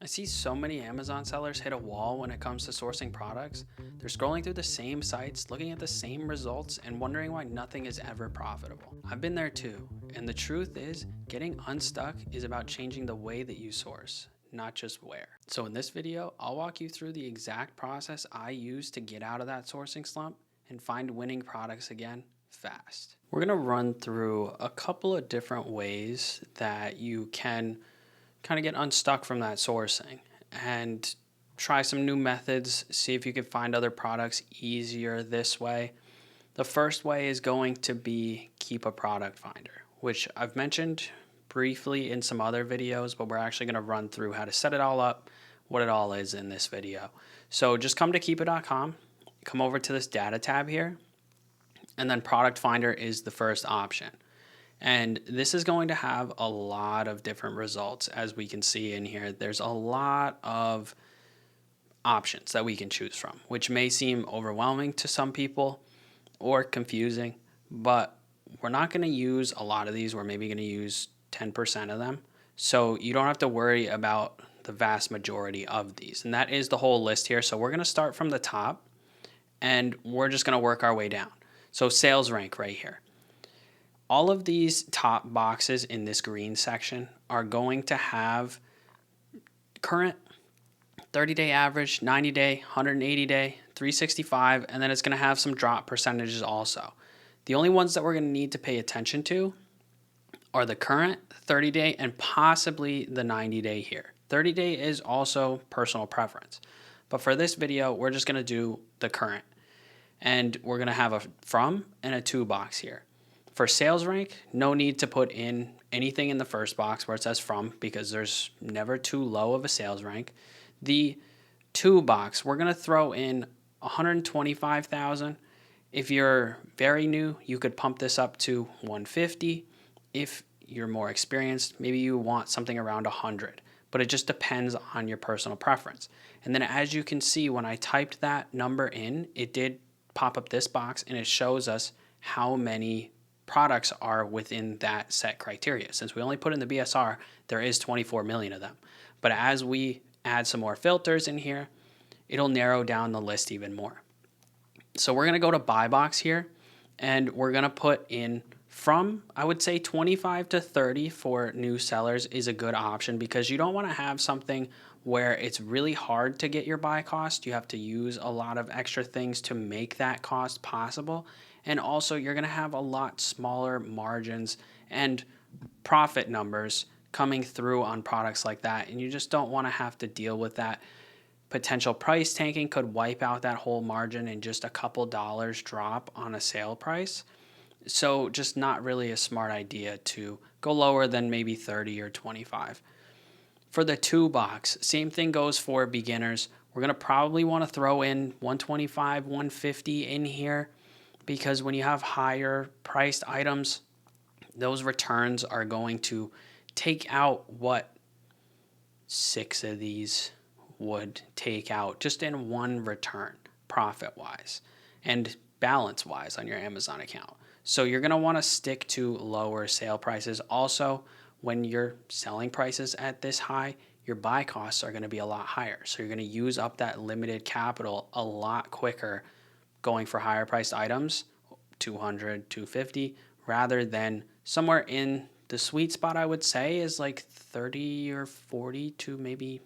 see so many Amazon sellers hit a wall when it comes to sourcing products. They're scrolling through the same sites, looking at the same results, and wondering why nothing is ever profitable. I've been there too, and the truth is, getting unstuck is about changing the way that you source, not just where. So in this video, I'll walk you through the exact process I use to get out of that sourcing slump and find winning products again fast. We're gonna run through a couple of different ways that you can kind of get unstuck from that sourcing and try some new methods, see if you can find other products easier this way. The first way is going to be Keepa Product Finder, which I've mentioned briefly in some other videos, but we're actually going to run through how to set it all up, what it all is in this video. So just come to keepa.com, come over to this data tab here, and then Product Finder is the first option. And this is going to have a lot of different results. As we can see in here, there's a lot of options that we can choose from, which may seem overwhelming to some people or confusing, but we're not going to use a lot of these. We're maybe going to use 10% of them. So you don't have to worry about the vast majority of these. And that is the whole list here. So we're going to start from the top and we're just going to work our way down. So sales rank right here. All of these top boxes in this green section are going to have current, 30-day average, 90-day, 180-day, 365, and then it's going to have some drop percentages also. The only ones that we're going to need to pay attention to are the current, 30-day, and possibly the 90-day here. 30-day is also personal preference. But for this video, we're just going to do the current. And we're going to have a from and a to box here. For sales rank, no need to put in anything in the first box where it says from, because there's never too low of a sales rank. The to box, we're going to throw in 125,000. If you're very new, you could pump this up to 150. If you're more experienced, maybe you want something around 100, but it just depends on your personal preference. And then as you can see, when I typed that number in, it did pop up this box and it shows us how many products are within that set criteria. Since we only put in the BSR, there is 24 million of them. But as we add some more filters in here, it'll narrow down the list even more. So we're going to go to buy box here and we're going to put in from, I would say 25 to 30 for new sellers is a good option, because you don't want to have something where it's really hard to get your buy cost. You have to use a lot of extra things to make that cost possible. And also you're going to have a lot smaller margins and profit numbers coming through on products like that. And you just don't want to have to deal with that. Potential price tanking could wipe out that whole margin in just a couple dollars drop on a sale price. So just not really a smart idea to go lower than maybe 30 or 25. For the to box, same thing goes for beginners. We're going to probably want to throw in 125, 150 in here, because when you have higher priced items, those returns are going to take out what 6 of these would take out just in one return, profit-wise and balance-wise on your Amazon account. So you're going to want to stick to lower sale prices. Also, when you're selling prices at this high, your buy costs are going to be a lot higher. So you're going to use up that limited capital a lot quicker going for higher priced items, 200, 250, rather than somewhere in the sweet spot, I would say, is like 30 or 40 to maybe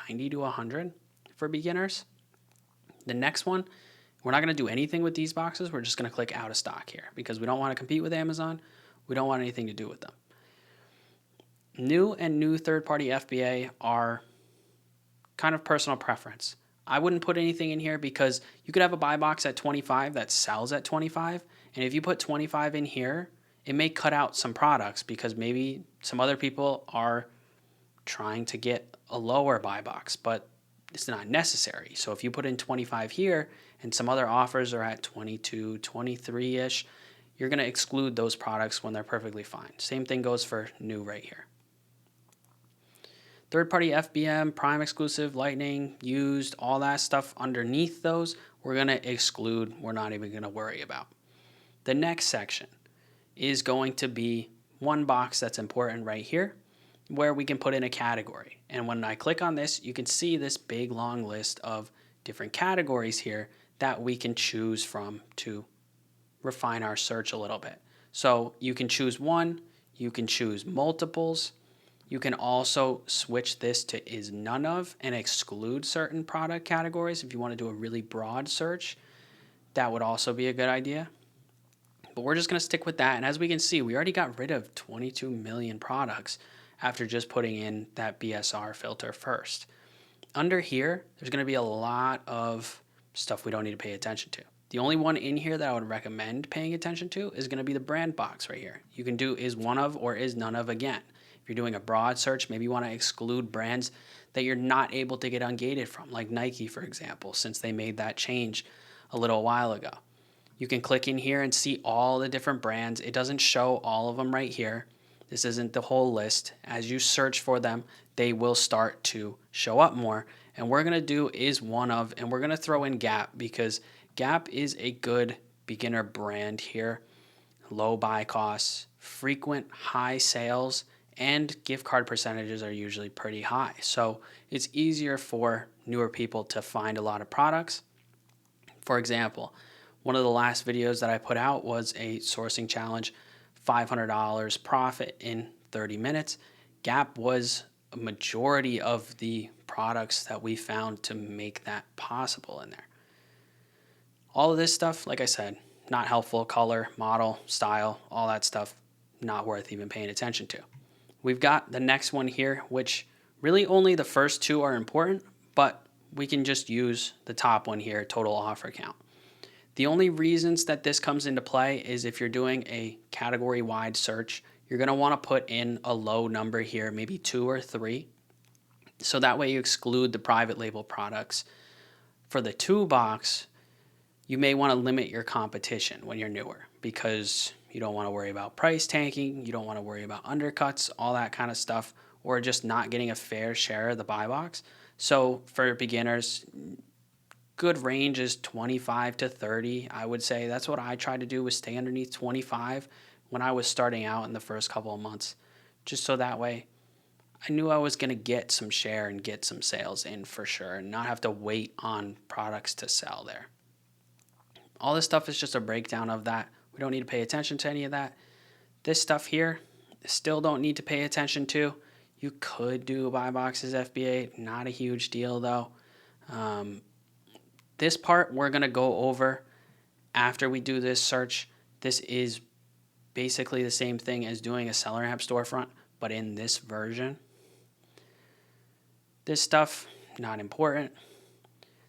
90 to 100 for beginners. The next one, we're not going to do anything with these boxes. We're just going to click out of stock here because we don't want to compete with Amazon. We don't want anything to do with them. New and new third-party FBA are kind of personal preference. I wouldn't put anything in here because you could have a buy box at 25 that sells at 25. And if you put 25 in here, it may cut out some products because maybe some other people are trying to get a lower buy box, but it's not necessary. So if you put in 25 here and some other offers are at 22, 23-ish, you're going to exclude those products when they're perfectly fine. Same thing goes for new right here. Third-party FBM, Prime exclusive, Lightning, used, all that stuff underneath those, we're going to exclude. We're not even going to worry about. The next section is going to be one box that's important right here, where we can put in a category. And when I click on this, you can see this big long list of different categories here that we can choose from to refine our search a little bit. So you can choose one, you can choose multiples. You can also switch this to is none of and exclude certain product categories. If you want to do a really broad search, that would also be a good idea. But we're just going to stick with that. And as we can see, we already got rid of 22 million products after just putting in that BSR filter first. Under here, there's going to be a lot of stuff we don't need to pay attention to. The only one in here that I would recommend paying attention to is going to be the brand box right here. You can do is one of or is none of again. If you're doing a broad search, maybe you want to exclude brands that you're not able to get ungated from, like Nike, for example, since they made that change a little while ago. You can click in here and see all the different brands. It doesn't show all of them right here. This isn't the whole list. As you search for them, they will start to show up more. And we're going to do is one of, and we're going to throw in Gap because Gap is a good beginner brand here. Low buy costs, frequent high sales, and gift card percentages are usually pretty high. So it's easier for newer people to find a lot of products. For example, one of the last videos that I put out was a sourcing challenge, $500 profit in 30 minutes. Gap was a majority of the products that we found to make that possible in there. All of this stuff, like I said, not helpful. Color, model, style, all that stuff, not worth even paying attention to. We've got the next one here, which really only the first two are important, but we can just use the top one here, total offer count. The only reasons that this comes into play is if you're doing a category-wide search, you're going to want to put in a low number here, maybe 2 or 3. So that way you exclude the private label products. For the 2 box, you may want to limit your competition when you're newer because you don't want to worry about price tanking, you don't want to worry about undercuts, all that kind of stuff, or just not getting a fair share of the buy box. So for beginners, good range is 25 to 30, I would say. That's what I tried to do, was stay underneath 25 when I was starting out in the first couple of months, just so that way I knew I was going to get some share and get some sales in for sure and not have to wait on products to sell there. All this stuff is just a breakdown of that. We don't need to pay attention to any of that. This stuff here, still don't need to pay attention to. You could do buy boxes FBA, not a huge deal though. This part we're going to go over after we do this search. This is basically the same thing as doing a SellerAmp storefront, but in this version. This stuff, not important.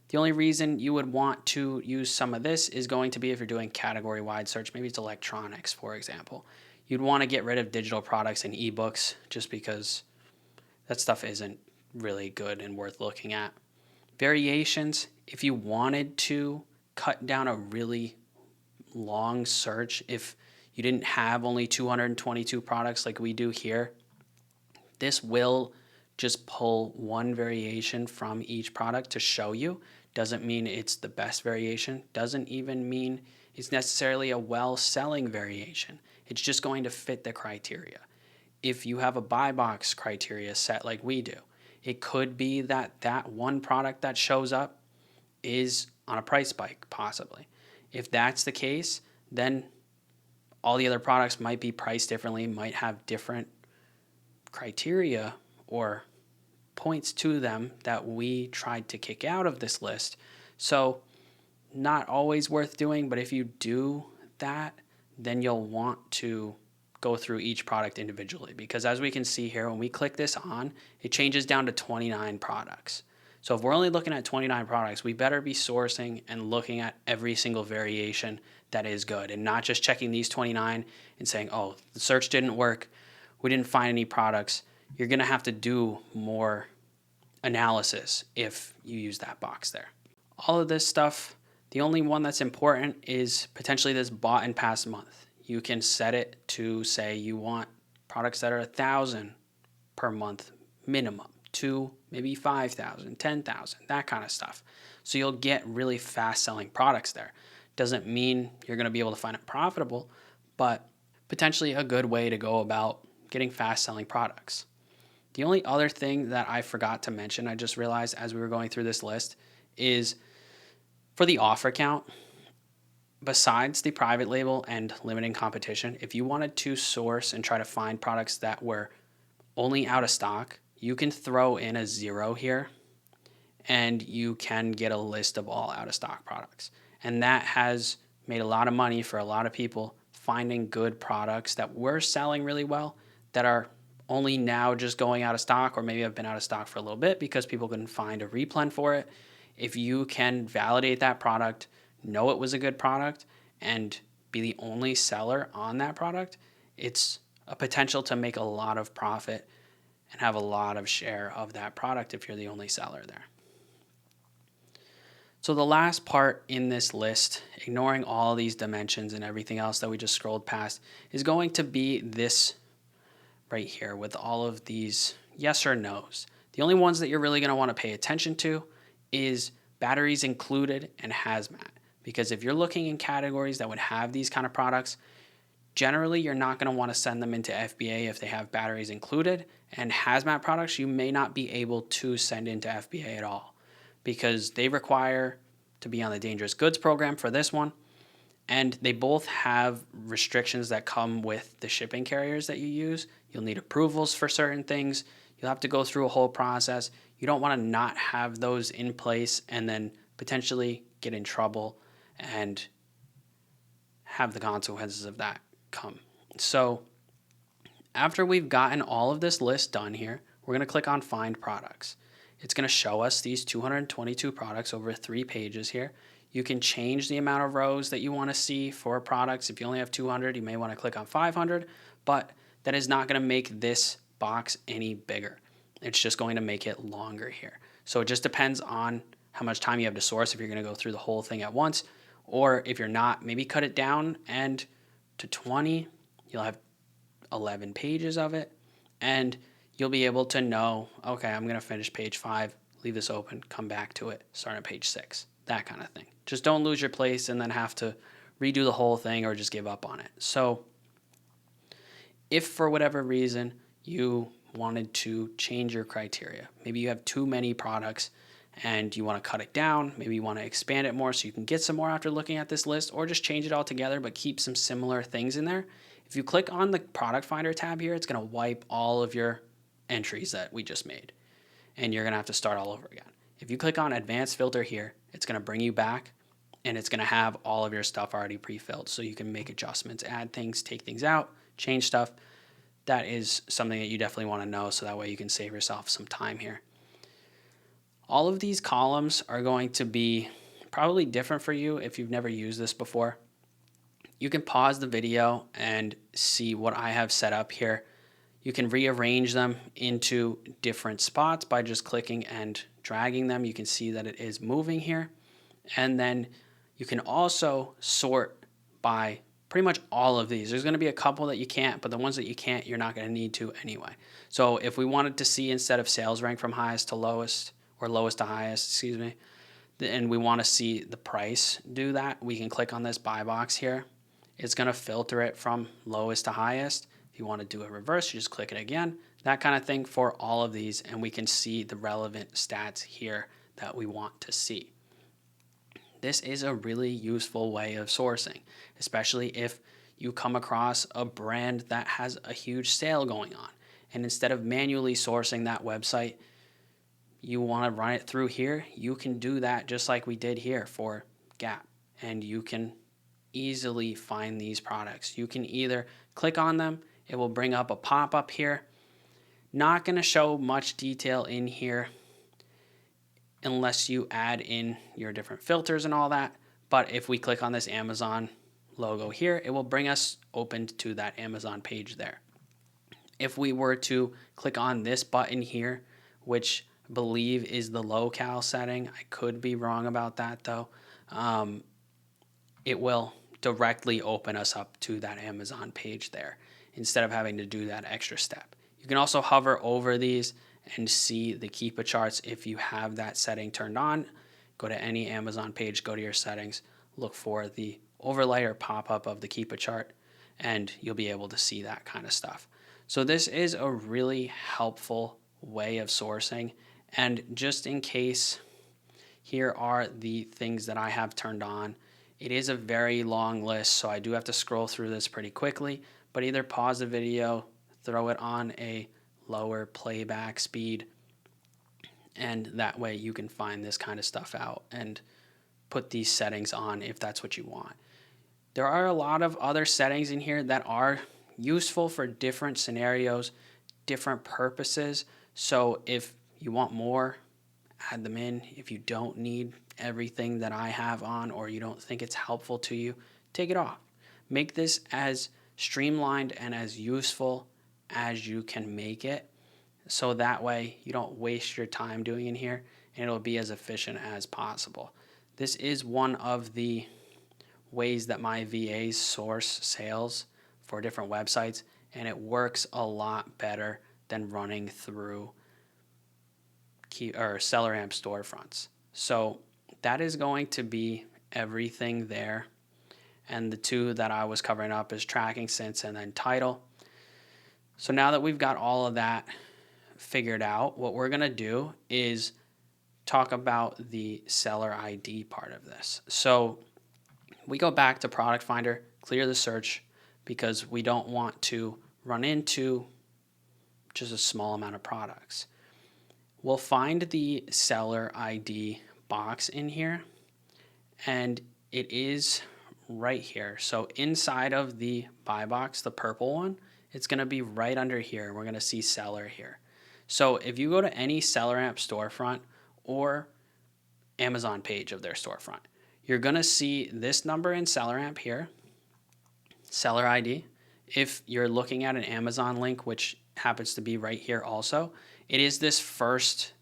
The only reason you would want to use some of this is going to be if you're doing category-wide search. Maybe it's electronics, for example. You'd want to get rid of digital products and ebooks just because that stuff isn't really good and worth looking at. Variations, if you wanted to cut down a really long search, if you didn't have only 222 products like we do here, this will just pull one variation from each product to show you. Doesn't mean it's the best variation. Doesn't even mean it's necessarily a well-selling variation. It's just going to fit the criteria. If you have a buy box criteria set like we do, it could be that that one product that shows up is on a price spike, possibly. If that's the case, then all the other products might be priced differently, might have different criteria or points to them that we tried to kick out of this list. So not always worth doing, but if you do that, then you'll want to go through each product individually, because as we can see here, when we click this on, it changes down to 29 products. So if we're only looking at 29 products, we better be sourcing and looking at every single variation that is good and not just checking these 29 and saying, oh, the search didn't work, we didn't find any products. You're going to have to do more analysis if you use that box there. All of this stuff, the only one that's important is potentially this bought in past month. You can set it to say you want products that are 1,000 per month minimum to maybe 5,000, 10,000, that kind of stuff. So you'll get really fast selling products there. Doesn't mean you're going to be able to find it profitable, but potentially a good way to go about getting fast selling products. The only other thing that I forgot to mention, I just realized as we were going through this list, is for the offer count, besides the private label and limiting competition, if you wanted to source and try to find products that were only out of stock, you can throw in a 0 here and you can get a list of all out of stock products. And that has made a lot of money for a lot of people finding good products that were selling really well that are only now just going out of stock, or maybe have been out of stock for a little bit because people couldn't find a replen for it. If you can validate that product, know it was a good product, and be the only seller on that product, it's a potential to make a lot of profit and have a lot of share of that product if you're the only seller there. So the last part in this list, ignoring all these dimensions and everything else that we just scrolled past, is going to be this right here with all of these yes or no's. The only ones that you're really going to want to pay attention to is batteries included and hazmat. Because if you're looking in categories that would have these kind of products, generally you're not going to want to send them into FBA if they have batteries included, and hazmat products you may not be able to send into FBA at all because they require to be on the dangerous goods program for this one, and they both have restrictions that come with the shipping carriers that you use. You'll need approvals for certain things. You'll have to go through a whole process. You don't want to not have those in place and then potentially get in trouble and have the consequences of that come. So after we've gotten all of this list done here, we're going to click on Find Products. It's going to show us these 222 products over 3 pages here. You can change the amount of rows that you want to see for products. If you only have 200, you may want to click on 500, but that is not going to make this box any bigger. It's just going to make it longer here. So it just depends on how much time you have to source, if you're going to go through the whole thing at once, or if you're not, maybe cut it down and to 20, you'll have 11 pages of it, and you'll be able to know, okay, I'm going to finish page 5, leave this open, come back to it, start on page 6, that kind of thing. Just don't lose your place and then have to redo the whole thing or just give up on it. So if for whatever reason you wanted to change your criteria, maybe you have too many products and you want to cut it down, maybe you want to expand it more so you can get some more after looking at this list, or just change it all together but keep some similar things in there. If you click on the product finder tab here, it's going to wipe all of your entries that we just made, and you're going to have to start all over again. If you click on advanced filter here, it's going to bring you back and it's going to have all of your stuff already pre-filled so you can make adjustments, add things, take things out, change stuff. That is something that you definitely want to know so that way you can save yourself some time here. All of these columns are going to be probably different for you if you've never used this before. You can pause the video and see what I have set up here. You can rearrange them into different spots by just clicking and dragging them. You can see that it is moving here. And then you can also sort by pretty much all of these. There's going to be a couple that you can't, but the ones that you can't, you're not going to need to anyway. So if we wanted to see, instead of sales rank from highest to lowest, or lowest to highest, excuse me, and we want to see the price do that, we can click on this buy box here. It's going to filter it from lowest to highest. If you want to do a reverse, you just click it again, that kind of thing for all of these, and we can see the relevant stats here that we want to see. This is a really useful way of sourcing, especially if you come across a brand that has a huge sale going on. And instead of manually sourcing that website, you want to run it through here, you can do that just like we did here for Gap, and you can easily find these products. You can either click on them, it will bring up a pop-up here. Not going to show much detail in here unless you add in your different filters and all that. But if we click on this Amazon logo here, it will bring us open to that Amazon page there. If we were to click on this button here, which I believe is the locale setting, I could be wrong about that though, it will directly open us up to that Amazon page there instead of having to do that extra step. You can also hover over these and see the Keepa charts if you have that setting turned on. Go to any Amazon page, go to your settings, look for the overlay or pop-up of the Keepa chart, and you'll be able to see that kind of stuff. So this is a really helpful way of sourcing. And just in case, here are the things that I have turned on. It is a very long list, so I do have to scroll through this pretty quickly, but either pause the video, throw it on a lower playback speed, and that way you can find this kind of stuff out and put these settings on if that's what you want. There are a lot of other settings in here that are useful for different scenarios, different purposes. So if you want more, add them in. If you don't need everything that I have on, or you don't think it's helpful to you, take it off. Make this as streamlined and as useful as you can make it, so that way you don't waste your time doing it here, and it'll be as efficient as possible. This is one of the ways that my VAs source sales for different websites, and it works a lot better than running through SellerAmp storefronts. So that is going to be everything there. And the two that I was covering up is tracking since and then title. So now that we've got all of that figured out, what we're going to do is talk about the seller ID part of this. So we go back to Product Finder, clear the search, because we don't want to run into just a small amount of products. We'll find the seller ID box in here, and it is right here. So inside of the buy box, the purple one, it's going to be right under here. We're going to see seller here. So if you go to any SellerAmp storefront or Amazon page of their storefront, you're going to see this number in SellerAmp here, seller ID. If you're looking at an Amazon link, which happens to be right here also, it is this first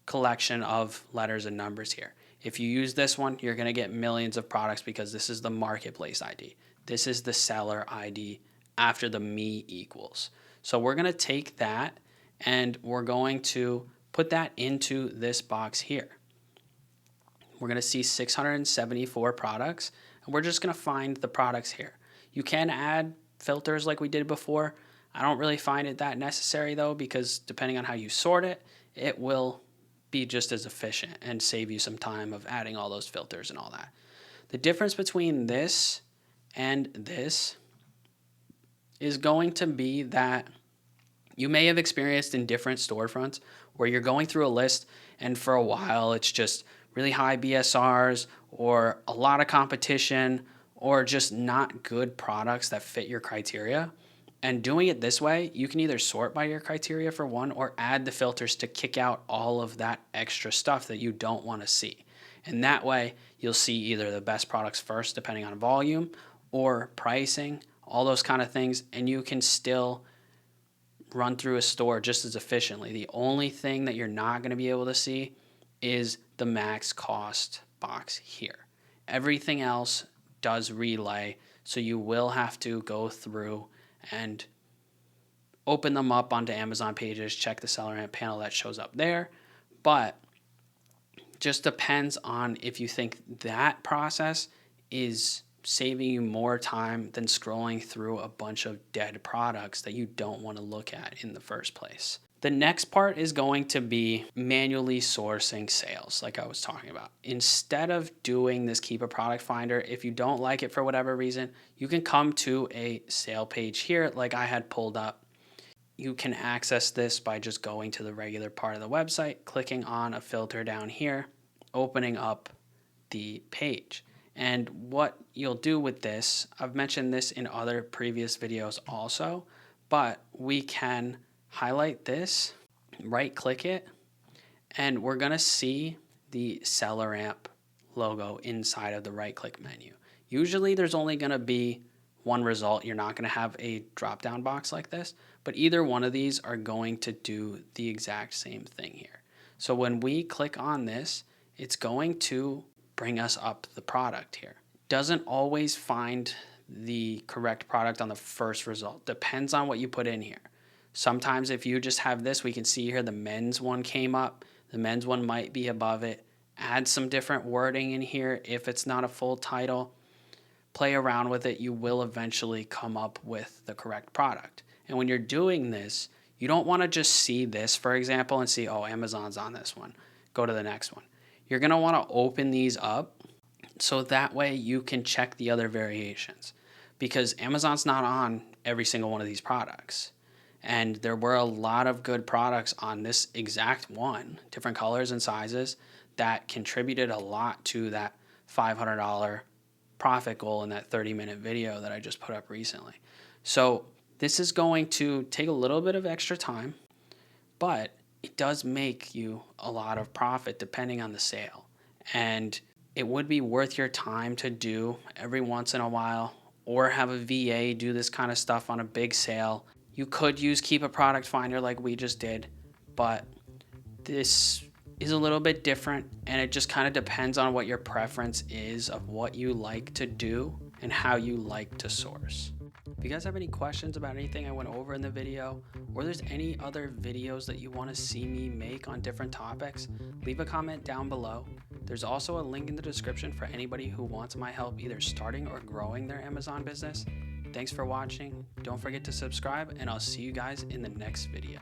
collection of letters and numbers here. If you use this one, you're going to get millions of products because this is the marketplace ID. This is the seller ID after the me equals. So we're going to take that and we're going to put that into this box here. We're going to see 674 products, and we're just going to find the products here. You can add filters like we did before. I don't really find it that necessary though, because depending on how you sort it, it will be just as efficient and save you some time of adding all those filters and all that. The difference between this and this is going to be that you may have experienced in different storefronts where you're going through a list and for a while it's just really high BSRs or a lot of competition or just not good products that fit your criteria. And doing it this way, you can either sort by your criteria for one or add the filters to kick out all of that extra stuff that you don't want to see. And that way, you'll see either the best products first, depending on volume, or pricing, all those kind of things, and you can still run through a store just as efficiently. The only thing that you're not going to be able to see is the max cost box here. Everything else does relay, so you will have to go through and open them up onto Amazon pages, check the SellerAmp panel that shows up there. But just depends on if you think that process is saving you more time than scrolling through a bunch of dead products that you don't want to look at in the first place. The next part is going to be manually sourcing sales, like I was talking about. Instead of doing this Keepa product finder, if you don't like it for whatever reason, you can come to a sale page here like I had pulled up. You can access this by just going to the regular part of the website, clicking on a filter down here, opening up the page. And what you'll do with this, I've mentioned this in other previous videos also, but we can highlight this, right click it, and we're gonna see the SellerAmp logo inside of the right click menu. Usually there's only gonna be one result. You're not gonna have a drop down box like this, but either one of these are going to do the exact same thing here. So when we click on this, it's going to bring us up the product here. Doesn't always find the correct product on the first result. Depends on what you put in here. Sometimes if you just have this, we can see here the men's one came up. The men's one might be above it. Add some different wording in here if it's not a full title. Play around with it. You will eventually come up with the correct product. And when you're doing this, You don't want to just see this, for example, and see, oh, Amazon's on this one. Go to the next one. You're going to want to open these up so that way you can check the other variations, because Amazon's not on every single one of these products. And there were a lot of good products on this exact one, different colors and sizes, that contributed a lot to that $500 profit goal in that 30-minute video that I just put up recently. So this is going to take a little bit of extra time, but it does make you a lot of profit depending on the sale. And it would be worth your time to do every once in a while, or have a VA do this kind of stuff on a big sale. You could use Keepa Product Finder like we just did, but this is a little bit different, and it just kind of depends on what your preference is of what you like to do and how you like to source. If you guys have any questions about anything I went over in the video, or there's any other videos that you want to see me make on different topics, leave a comment down below. There's also a link in the description for anybody who wants my help either starting or growing their Amazon business. Thanks for watching. Don't forget to subscribe, and I'll see you guys in the next video.